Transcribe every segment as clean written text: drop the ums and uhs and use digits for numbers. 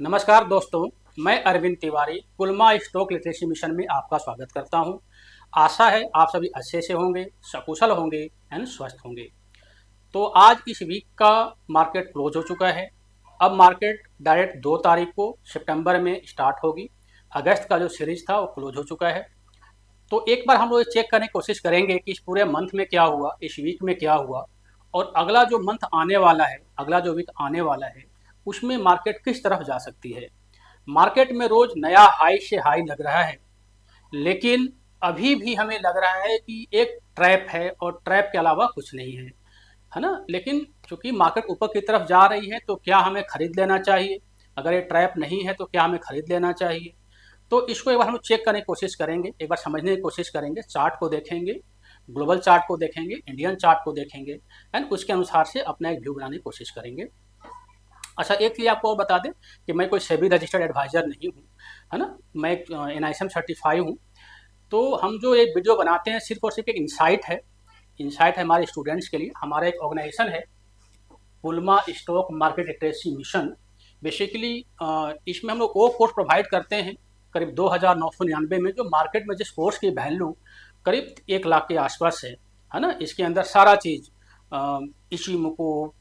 नमस्कार दोस्तों, मैं अरविंद तिवारी कुलमा स्टॉक लिटरेसी मिशन में आपका स्वागत करता हूं। आशा है आप सभी अच्छे से होंगे, सकुशल होंगे एंड स्वस्थ होंगे। तो आज इस वीक का मार्केट क्लोज हो चुका है। अब मार्केट डायरेक्ट 2 तारीख को सितंबर में स्टार्ट होगी। अगस्त का जो सीरीज था वो क्लोज हो चुका है। तो एक बार हम लोग चेक करने की कोशिश करेंगे कि इस पूरे मंथ में क्या हुआ, इस वीक में क्या हुआ और अगला जो मंथ आने वाला है, अगला जो वीक आने वाला है, उसमें मार्केट किस तरफ जा सकती है। मार्केट में रोज नया हाई से हाई लग रहा है, लेकिन अभी भी हमें लग रहा है कि एक ट्रैप है और ट्रैप के अलावा कुछ नहीं है, है ना। लेकिन चूंकि मार्केट ऊपर की तरफ जा रही है तो क्या हमें खरीद लेना चाहिए, अगर ये ट्रैप नहीं है तो क्या हमें खरीद लेना चाहिए। तो इसको एक बार हम चेक करने की कोशिश करेंगे, एक बार समझने की कोशिश करेंगे। चार्ट को देखेंगे, ग्लोबल चार्ट को देखेंगे, इंडियन चार्ट को देखेंगे एंड उसके अनुसार से अपना एक व्यू बनाने की कोशिश करेंगे। अच्छा, एक चीज़ आपको और बता दें कि मैं कोई सेबी रजिस्टर्ड एडवाइज़र नहीं हूँ, है ना। मैं एक एनआईएसएम सर्टिफाई हूँ। तो हम जो एक वीडियो बनाते हैं सिर्फ और सिर्फ एक इंसाइट है, इंसाइट है हमारे स्टूडेंट्स के लिए। हमारा एक ऑर्गेनाइजेशन है पुलमा stock market literacy mission. Basically इसमें हम लोग वो कोर्स प्रोवाइड करते हैं करीब 2,999 में, जो मार्केट में जिस कोर्स की वैल्यू करीब 1 लाख के आसपास है ना। इसके अंदर सारा चीज़ इशिमुको,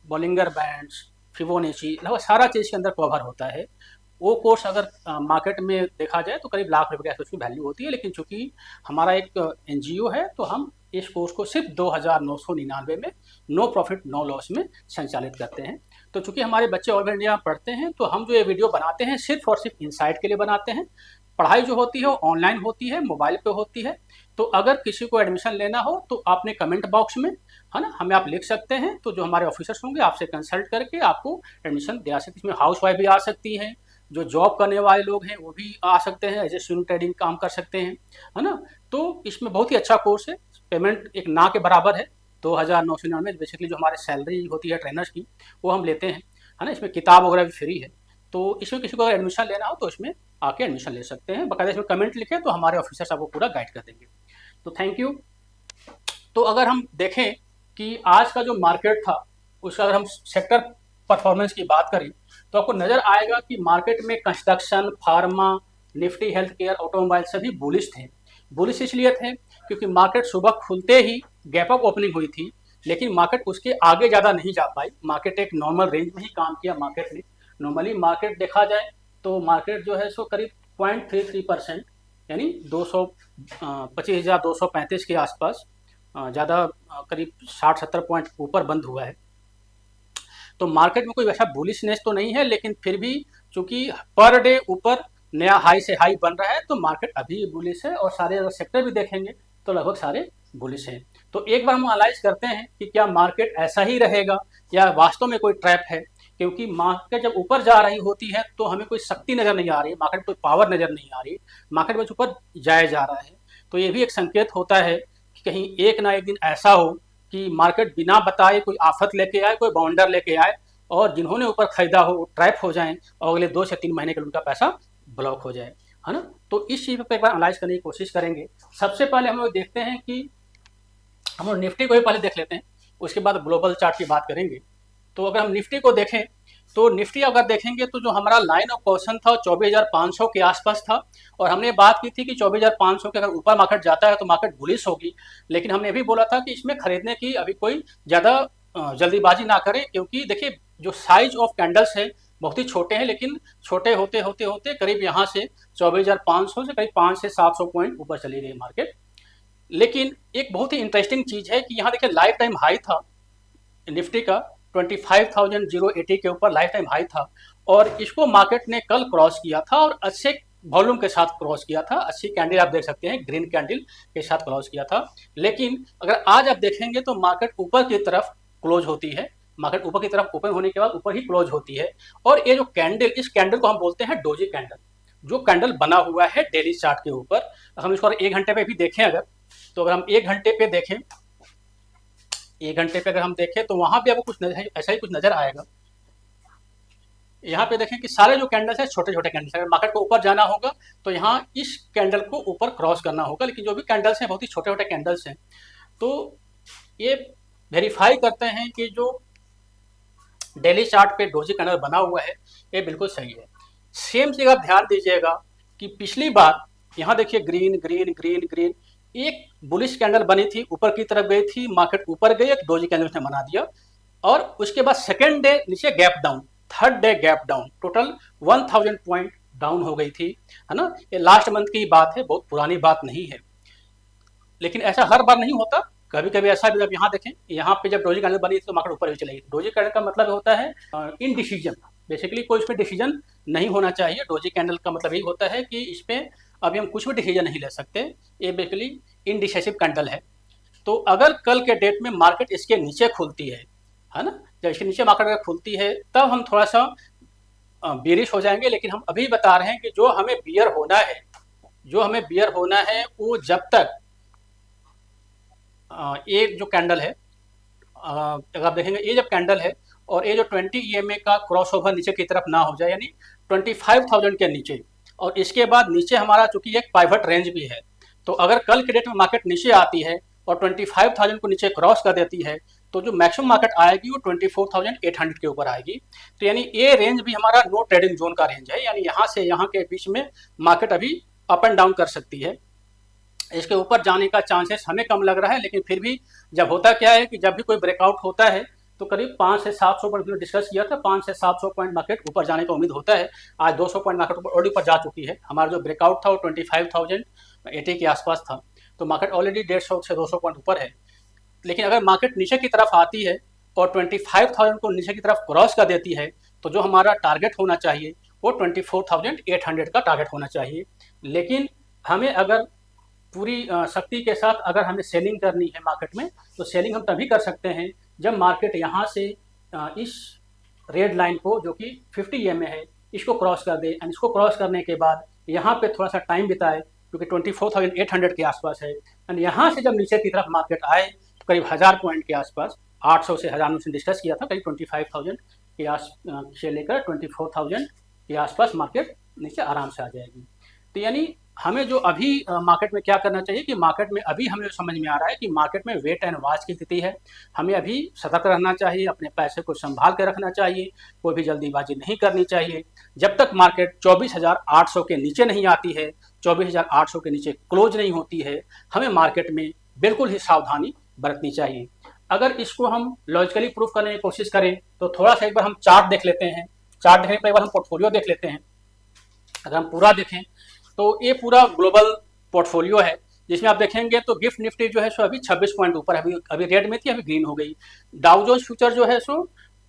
बॉलिंगर बैंड्स, फिबोनाची, लगभग सारा चीज़ के अंदर कवर होता है। वो कोर्स अगर मार्केट में देखा जाए तो करीब लाख रुपए के आसपास उसकी वैल्यू होती है, लेकिन चूंकि हमारा एक एनजीओ है तो हम इस कोर्स को सिर्फ 2,999 में नो प्रॉफिट नो लॉस में संचालित करते हैं। तो चूंकि हमारे बच्चे ऑल इंडिया पढ़ते हैं तो हम जो ये वीडियो बनाते हैं सिर्फ और सिर्फ इंसाइट के लिए बनाते हैं। पढ़ाई जो होती है वो ऑनलाइन होती है, मोबाइल पे होती है। तो अगर किसी को एडमिशन लेना हो तो आपने कमेंट बॉक्स में, है ना, हमें आप लिख सकते हैं। तो जो हमारे ऑफिसर्स होंगे आपसे कंसल्ट करके आपको एडमिशन दिला सकते हैं। इसमें हाउस वाइफ भी आ सकती हैं, जो जॉब करने वाले लोग हैं वो भी आ सकते हैं, एज ए स्विंग ट्रेडिंग काम कर सकते हैं, है ना। तो इसमें बहुत ही अच्छा कोर्स है। पेमेंट एक ना के बराबर है, 2,999। बेसिकली जो हमारे सैलरी होती है ट्रेनर्स की वो हम लेते हैं, है ना। इसमें किताब वगैरह भी फ्री है। तो इसमें किसी को अगर एडमिशन लेना हो तो इसमें आके एडमिशन ले सकते हैं। बाकायदा इसमें कमेंट लिखे तो हमारे ऑफिसर्स आपको पूरा गाइड कर देंगे। तो थैंक यू। तो अगर हम देखें कि आज का जो मार्केट था उसका अगर हम सेक्टर परफॉर्मेंस की बात करें तो आपको नजर आएगा कि मार्केट में construction, pharma, Nifty health care, automobile सभी बुलिश थे। बुलिश इसलिए थे क्योंकि मार्केट सुबह खुलते ही गैप अप ओपनिंग हुई थी, लेकिन मार्केट उसके आगे ज़्यादा नहीं जा पाई। मार्केट एक नॉर्मल रेंज में ही काम किया मार्केट ने। नॉर्मली मार्केट देखा जाए तो मार्केट जो है सो करीब 0.33%, यानी 25,235 के आसपास, ज़्यादा करीब 60-70 पॉइंट ऊपर बंद हुआ है। तो मार्केट में कोई वैसा बुलिशनेस तो नहीं है, लेकिन फिर भी चूंकि पर डे ऊपर नया हाई से हाई बन रहा है तो मार्केट अभी बुलिश है। और सारे अगर सेक्टर भी देखेंगे तो लगभग सारे बुलिश हैं। तो एक बार हम एनालाइज करते हैं कि क्या मार्केट ऐसा ही रहेगा या वास्तव में कोई ट्रैप है। क्योंकि मार्केट जब ऊपर जा रही होती है तो हमें कोई शक्ति नजर नहीं आ रही, मार्केट कोई पावर नजर नहीं आ रही, मार्केट बस ऊपर जाया जा रहा है। तो ये भी एक संकेत होता है कि कहीं एक ना एक दिन ऐसा हो कि मार्केट बिना बताए कोई आफत लेके आए, कोई बाउंडर लेके आए और जिन्होंने ऊपर खरीदा हो वो ट्रैप हो जाएं और अगले 2 से 3 महीने के लिए उनका पैसा ब्लॉक हो जाए, है ना। तो इस चीज़ पर एक बार एनालाइज करने की कोशिश करेंगे। सबसे पहले हम लोग देखते हैं कि हम लोग निफ्टी को ही पहले देख लेते हैं, उसके बाद ग्लोबल चार्ट की बात करेंगे। तो अगर हम निफ्टी को देखें तो निफ्टी अगर देखेंगे तो जो हमारा लाइन ऑफ क्वेश्चन था 24,500 के आसपास था। और हमने बात की थी कि 24,500 के अगर ऊपर मार्केट जाता है तो मार्केट बुलिश होगी। लेकिन हमने भी बोला था कि इसमें खरीदने की अभी कोई ज़्यादा जल्दीबाजी ना करें, क्योंकि देखिए जो साइज ऑफ कैंडल्स है बहुत ही छोटे हैं, लेकिन छोटे होते होते होते करीब यहाँ से 24,500 से करीब 500 से 700 पॉइंट ऊपर चली गई मार्केट। लेकिन एक बहुत ही इंटरेस्टिंग चीज़ है कि यहाँ देखिए लाइफ टाइम हाई था निफ्टी का, 25,080 के ऊपर लाइफ टाइम हाई था। और इसको मार्केट ने कल क्रॉस किया था और अच्छे वॉल्यूम के साथ क्रॉस किया था। अच्छी कैंडल आप देख सकते हैं, ग्रीन कैंडल के साथ क्रॉस किया था। लेकिन अगर आज आप देखेंगे तो मार्केट ऊपर की तरफ क्लोज होती है, मार्केट ऊपर की तरफ ओपन होने के बाद ऊपर ही क्लोज होती है। और ये जो कैंडल, इस कैंडल को हम बोलते हैं डोजी कैंडल, जो कैंडल बना हुआ है डेली चार्ट के ऊपर। हम इसको 1 घंटे पे भी देखें अगर, तो अगर हम 1 घंटे पे देखें, 1 घंटे पे अगर हम देखें तो वहां भी आपको कुछ ऐसा ही कुछ नजर आएगा। यहाँ पे देखें कि सारे जो कैंडल्स है छोटे छोटे कैंडल्स है। अगर मार्केट को ऊपर जाना होगा तो यहाँ इस कैंडल को ऊपर क्रॉस करना होगा, लेकिन जो भी कैंडल्स हैं बहुत ही छोटे छोटे कैंडल्स हैं। तो ये वेरीफाई करते हैं कि जो डेली चार्ट पे डोजी कैंडल बना हुआ है, ये बिल्कुल सही है। सेम चीज़ आप ध्यान दीजिएगा कि पिछली बार यहाँ देखिए ग्रीन ग्रीन ग्रीन ग्रीन, एक बुलिश कैंडल बनी थी, ऊपर की तरफ गई थी, मार्केट ऊपर गई, एक डोजी कैंडल उसने बना दिया, और उसके बाद सेकेंड डे नीचे gap down, third day gap down, total 1000 point down हो गई थी, है ना। ये लास्ट मंथ की बात है, बहुत पुरानी बात नहीं है, लेकिन ऐसा हर बार नहीं होता, कभी कभी ऐसा भी। जब यहाँ देखें, यहाँ पे जब डोजी कैंडल बनी तो मार्केट ऊपर ही चलेगी। डोजी कैंडल का मतलब होता है इन डिसीजन, बेसिकली कोई इसमें डिसीजन नहीं होना चाहिए। डोजी कैंडल का मतलब यही होता है कि इस पर अभी हम कुछ भी डिसीजन नहीं ले सकते, ये बेसिकली इनडिसाइसिव कैंडल है। तो अगर कल के डेट में मार्केट इसके नीचे खुलती है ना, जब इसके नीचे मार्केट अगर खुलती है तब हम थोड़ा सा बेरिश हो जाएंगे। लेकिन हम अभी बता रहे हैं कि जो हमें बियर होना है, जो हमें बियर होना है, वो जब तक ये जो कैंडल है, अगर आप देखेंगे ये जब कैंडल है और ये जो 20 EMA का क्रॉस ओवर नीचे की तरफ ना हो जाए, यानी 25,000 के नीचे, और इसके बाद नीचे हमारा चूंकि एक पाइवट रेंज भी है, तो अगर कल के डेट में मार्केट नीचे आती है और 25,000 को नीचे क्रॉस कर देती है, तो जो मैक्सिमम मार्केट आएगी वो 24,800 के ऊपर आएगी। तो यानी ये रेंज भी हमारा नो ट्रेडिंग जोन का रेंज है, यानी यहाँ से यहाँ के बीच में मार्केट अभी अप एंड डाउन कर सकती है। इसके ऊपर जाने का चांसेस हमें कम लग रहा है, लेकिन फिर भी जब होता क्या है कि जब भी कोई ब्रेकआउट होता है तो करीब 5 से 700 पॉइंट डिस्कस किया था, 5 से 700 पॉइंट मार्केट ऊपर जाने का उम्मीद होता है। आज 200 पॉइंट मार्केट ऑलरेडी ऊपर जा चुकी है। हमारा जो ब्रेकआउट था वो 25,080 के आसपास था, तो मार्केट ऑलरेडी 150 से 200 पॉइंट ऊपर है। लेकिन अगर मार्केट नीचे की तरफ आती है और 25,000 को नीचे की तरफ क्रॉस कर देती है, तो जो हमारा टारगेट होना चाहिए वो 24,800 का टारगेट होना चाहिए। लेकिन हमें अगर पूरी शक्ति के साथ अगर हमें सेलिंग करनी है मार्केट में, तो सेलिंग हम तभी कर सकते हैं जब मार्केट यहाँ से इस रेड लाइन को, जो कि 50 EMA है, इसको क्रॉस कर दे। एंड इसको क्रॉस करने के बाद यहाँ पे थोड़ा सा टाइम बिताए, क्योंकि 24,800 के आसपास है। एंड यहाँ से जब नीचे की तरफ मार्केट आए तो करीब 1000 पॉइंट के आसपास, 800 से 1000 में डिस्कस किया था, करीब 25,000 के से लेकर 24,000 के आसपास मार्केट नीचे आराम से आ जाएगी। तो यानी हमें जो अभी मार्केट में क्या करना चाहिए कि मार्केट में अभी हमें समझ में आ रहा है कि मार्केट में वेट एंड वॉच की स्थिति है। हमें अभी सतर्क रहना चाहिए, अपने पैसे को संभाल के रखना चाहिए, कोई भी जल्दीबाजी नहीं करनी चाहिए। जब तक मार्केट 24,800 के नीचे नहीं आती है, 24,800 के नीचे क्लोज नहीं होती है, हमें मार्केट में बिल्कुल ही सावधानी बरतनी चाहिए। अगर इसको हम लॉजिकली प्रूफ करने की कोशिश करें तो थोड़ा सा एक बार हम चार्ट देख लेते हैं। चार्ट देखने पर एक बार हम पोर्टफोलियो देख लेते हैं। अगर हम पूरा देखें तो ये पूरा ग्लोबल पोर्टफोलियो है, जिसमें आप देखेंगे तो गिफ्ट निफ्टी जो है सो अभी 26 पॉइंट ऊपर है, अभी रेड में थी, अभी ग्रीन हो गई। डाउ जोन्स फ्यूचर जो है सो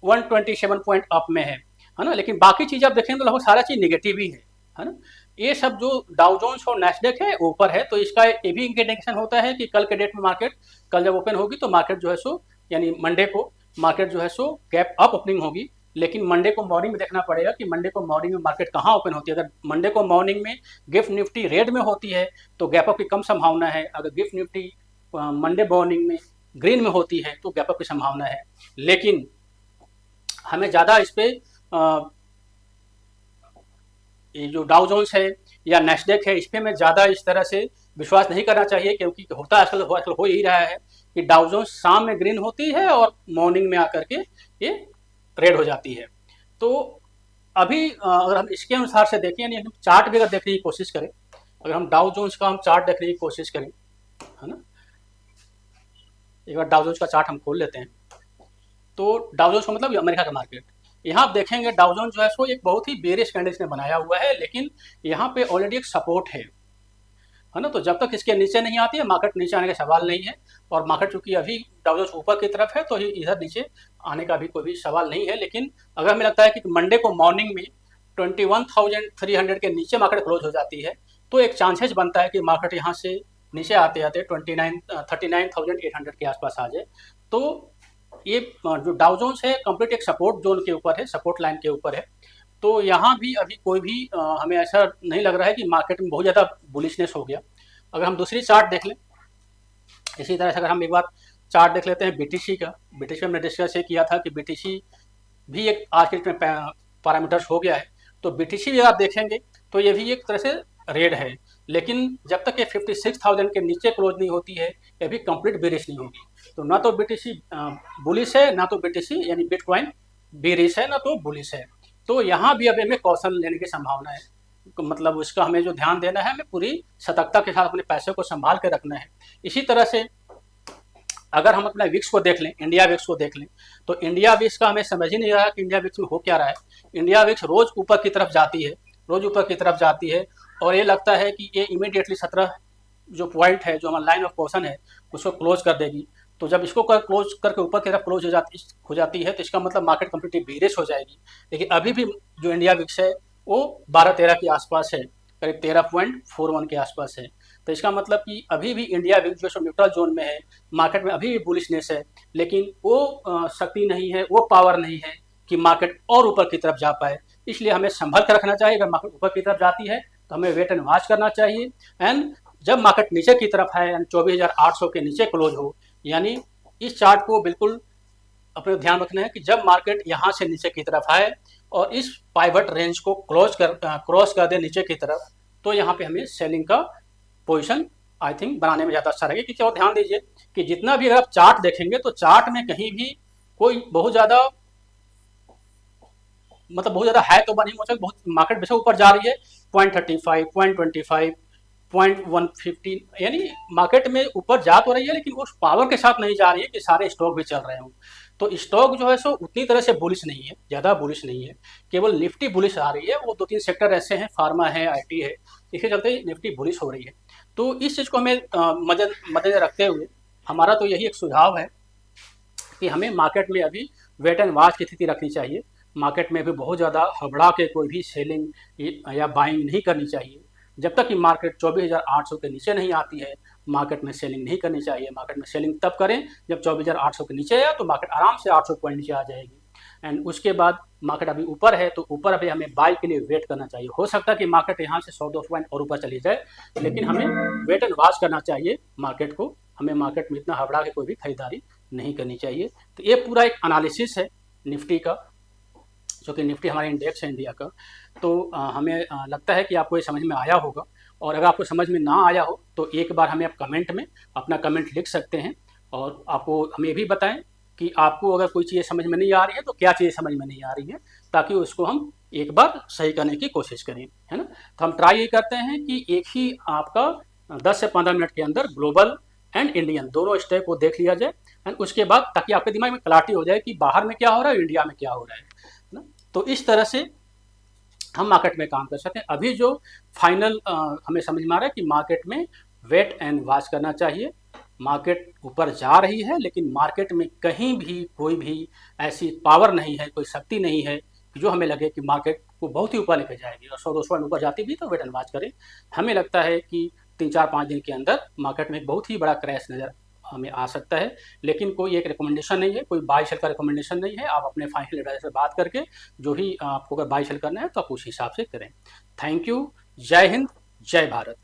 127 पॉइंट अप में है ना। लेकिन बाकी चीज़ आप देखेंगे तो लगभग सारा चीज़ निगेटिव ही है ना। ये सब जो डाउ जोन्स और नैस्डैक है ऊपर है, तो इसका ये भी इंडिकेशन होता है कि कल के डेट में मार्केट, कल जब ओपन होगी तो मार्केट जो है सो, यानी मंडे को मार्केट जो है सो गैप अप ओपनिंग होगी। लेकिन मंडे को मॉर्निंग में देखना पड़ेगा कि मंडे को मॉर्निंग में मार्केट कहाँ ओपन होती है। अगर मंडे को मॉर्निंग में गिफ्ट निफ्टी रेड में होती है तो गैप अप की कम संभावना है। अगर गिफ्ट निफ्टी मंडे मॉर्निंग में ग्रीन में होती है तो गैप अप की संभावना है। लेकिन हमें ज़्यादा इस पर ये जो डाउ जोन्स है या नैस्डैक है, इस पर हमें ज़्यादा इस तरह से विश्वास नहीं करना चाहिए, क्योंकि होता आजकल हो ही रहा है कि डाउ जोन्स शाम में ग्रीन होती है और मॉर्निंग में आकर के ये रेड हो जाती है। तो अभी अगर हम इसके अनुसार से देखें, यानी हम चार्ट भी अगर देखने की कोशिश करें, अगर हम डाउ जोन्स का हम चार्ट देखने की कोशिश करें, है ना, एक बार डाउ जोन्स का चार्ट हम खोल लेते हैं। तो डाउ जोन्स का मतलब अमेरिका का मार्केट, यहाँ आप देखेंगे डाउ जोन्स जो है सो एक बहुत ही बेरिश कैंडल इसने बनाया हुआ है, लेकिन यहाँ पे ऑलरेडी एक सपोर्ट है ना। तो जब तक इसके नीचे नहीं आती है मार्केट नीचे आने का सवाल नहीं है, और मार्केट चूंकि अभी डाउ जोन्स ऊपर की तरफ है तो इधर नीचे आने का भी कोई भी सवाल नहीं है। लेकिन अगर हमें लगता है कि मंडे को मॉर्निंग में 21,300 के नीचे मार्केट क्लोज हो जाती है, तो एक चांसेस बनता है कि मार्केट यहाँ से नीचे आते आते 39,800 के आसपास आ जाए। तो ये जो डाउ जोन्स है कंप्लीट एक सपोर्ट जोन के ऊपर है, सपोर्ट लाइन के ऊपर है। तो यहाँ भी अभी कोई भी हमें ऐसा नहीं लग रहा है कि मार्केट में बहुत ज़्यादा बुलिशनेस हो गया। अगर हम दूसरी चार्ट देख लें, इसी तरह से अगर हम एक बार चार्ट देख लेते हैं बीटीसी का। बीटीसी में हमने डिस्कस ये किया था कि बीटीसी भी एक आज के डेट में पैरामीटर्स हो गया है। तो बीटीसी भी आप देखेंगे तो ये भी एक तरह से रेड है, लेकिन जब तक ये 56,000 के नीचे क्लोज नहीं होती है, ये भी कंप्लीट बेरिश नहीं होगी। तो ना तो बीटीसी बुलिश है, ना तो बीटीसी यानी बिटकॉइन बेरिश है ना तो बुलिश है। तो यहाँ भी अब हमें कौशल लेने की संभावना है, मतलब उसका हमें जो ध्यान देना है, हमें पूरी सतर्कता के साथ अपने पैसे को संभाल के रखना है। इसी तरह से अगर हम अपना विक्स को देख लें, इंडिया विक्स को देख लें, तो इंडिया विक्स का हमें समझ ही नहीं रहा कि इंडिया विक्स में हो क्या रहा है। इंडिया विक्स रोज ऊपर की तरफ जाती है, रोज ऊपर की तरफ जाती है, और ये लगता है कि ये इमीडिएटली 17 जो पॉइंट है, जो हमारा लाइन ऑफ पोर्सन है, उसको क्लोज कर देगी। तो जब इसको क्लोज करके ऊपर की तरफ क्लोज हो जाती है, तो इसका मतलब मार्केट कंप्लीटली बेरिश हो जाएगी। लेकिन अभी भी जो इंडिया विक्स है वो 12-13 के आसपास है, करीब 13.41 के आसपास है। तो इसका मतलब कि अभी भी इंडिया विक्स जो न्यूट्रल जोन में है, मार्केट में अभी भी बुलिशनेस है, लेकिन वो शक्ति नहीं है, वो पावर नहीं है कि मार्केट और ऊपर की तरफ जा पाए। इसलिए हमें संभल कर रखना चाहिए। अगर मार्केट ऊपर की तरफ जाती है तो हमें वेट एंड वॉच करना चाहिए। एंड जब मार्केट नीचे की तरफ है एंड 24,800 के नीचे क्लोज हो, यानी इस चार्ट को बिल्कुल अपने ध्यान रखना है कि जब मार्केट यहाँ से नीचे की तरफ आए और इस पाइवट रेंज को क्रॉस कर दे नीचे की तरफ, तो यहाँ पे हमें सेलिंग का पोजीशन आई थिंक बनाने में ज़्यादा अच्छा रहेगा। क्योंकि और ध्यान दीजिए कि जितना भी अगर आप चार्ट देखेंगे तो चार्ट में कहीं भी कोई बहुत ज़्यादा, मतलब बहुत ज़्यादा है तो नहीं हो सकता, बहुत मार्केट बेशक ऊपर जा रही है 0.35, 0.25, 0.115, यानी मार्केट में ऊपर जा तो रही है, लेकिन उस पावर के साथ नहीं जा रही है कि सारे स्टॉक भी चल रहे हों। तो स्टॉक जो है सो उतनी तरह से बुलिश नहीं है, ज़्यादा बुलिश नहीं है, केवल निफ्टी बुलिश आ रही है। वो 2-3 सेक्टर ऐसे हैं, फार्मा है, आईटी है, इसके चलते निफ्टी बुलिश हो रही है। तो इस चीज़ को हमें मद्देनजर रखते हुए हमारा तो यही एक सुझाव है कि हमें मार्केट में अभी वेट एंड वॉच की स्थिति रखनी चाहिए। मार्केट में भी बहुत ज़्यादा हबड़ा के कोई भी सेलिंग या बाइंग नहीं करनी चाहिए। जब तक कि मार्केट 24,800 के नीचे नहीं आती है, मार्केट में सेलिंग नहीं करनी चाहिए। मार्केट में सेलिंग तब करें जब 24,800 के नीचे आया, तो मार्केट आराम से 800 पॉइंट नीचे आ जाएगी। एंड उसके बाद मार्केट अभी ऊपर है, तो ऊपर अभी हमें बाई के लिए वेट करना चाहिए। हो सकता है कि मार्केट यहाँ से 100-200 पॉइंट और ऊपर चली जाए, लेकिन हमें वेट एंड वॉच करना चाहिए मार्केट को। हमें मार्केट में इतना हबड़ा के कोई भी खरीदारी नहीं करनी चाहिए। तो ये पूरा एक एनालिसिस है निफ्टी का, जो कि निफ्टी हमारे इंडेक्स है इंडिया का। तो हमें लगता है कि आपको ये समझ में आया होगा। और अगर आपको समझ में ना आया हो तो एक बार हमें आप कमेंट में अपना कमेंट लिख सकते हैं, और आपको हमें ये भी बताएं कि आपको अगर कोई चीज़ समझ में नहीं आ रही है तो क्या चीज़ समझ में नहीं आ रही है, ताकि उसको हम एक बार सही करने की कोशिश करें, है ना। तो हम ट्राई ये करते हैं कि एक ही आपका 10 से 15 मिनट के अंदर ग्लोबल एंड इंडियन दोनों स्टेप को देख लिया जाए, एंड उसके बाद ताकि आपके दिमाग में क्लैरिटी हो जाए कि बाहर में क्या हो रहा है, इंडिया में क्या हो रहा है ना। तो इस तरह से हम मार्केट में काम कर सकते हैं। अभी जो फाइनल हमें समझ में आ रहा है कि मार्केट में वेट एंड वॉच करना चाहिए। मार्केट ऊपर जा रही है, लेकिन मार्केट में कहीं भी कोई भी ऐसी पावर नहीं है, कोई शक्ति नहीं है कि जो हमें लगे कि मार्केट को बहुत ही ऊपर लेकर जाएगी। और 100-200 पॉइंट ऊपर जाती भी तो वेट एंड वॉच करें। हमें लगता है कि 3-4-5 दिन के अंदर मार्केट में एक बहुत ही बड़ा क्रैश नज़र हमें आ सकता है, लेकिन कोई एक रिकमेंडेशन नहीं है, कोई बाई सेल का रिकमेंडेशन नहीं है। आप अपने फाइनेंशियल एडवाइजर से बात करके जो भी आपको अगर बाई सेल करना है तो आप उस हिसाब से करें। Thank you. जय हिंद, जय भारत।